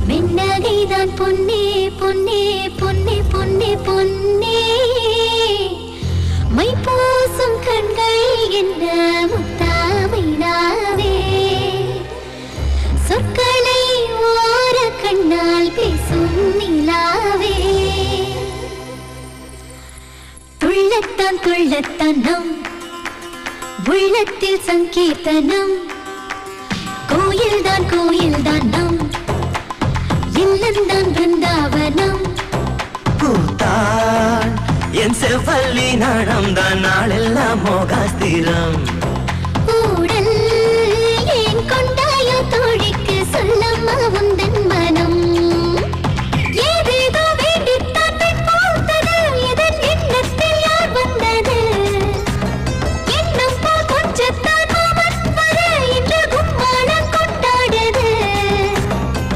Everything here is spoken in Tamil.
மின்னகைதான் பொன்னே பொன்னே பொன்னே பொன்னே பொன்னே மை பூசும் கண்கள் என்ன முத்தாமைனாவே சொற்களை ஓர கண்ணால் பேசும் நிலாவே துள்ளத்தான் துள்ளத்தான் நம் உள்ளத்தில் சங்கீர்த்தனம் கோயில்தான் கோயில்தான் நம் இல்லந்தான் பிருந்தாவனம் பூத்தான் என் செவ்வல்லி நடம்தான் நாளெல்லாம் மோகாஸ்திரம்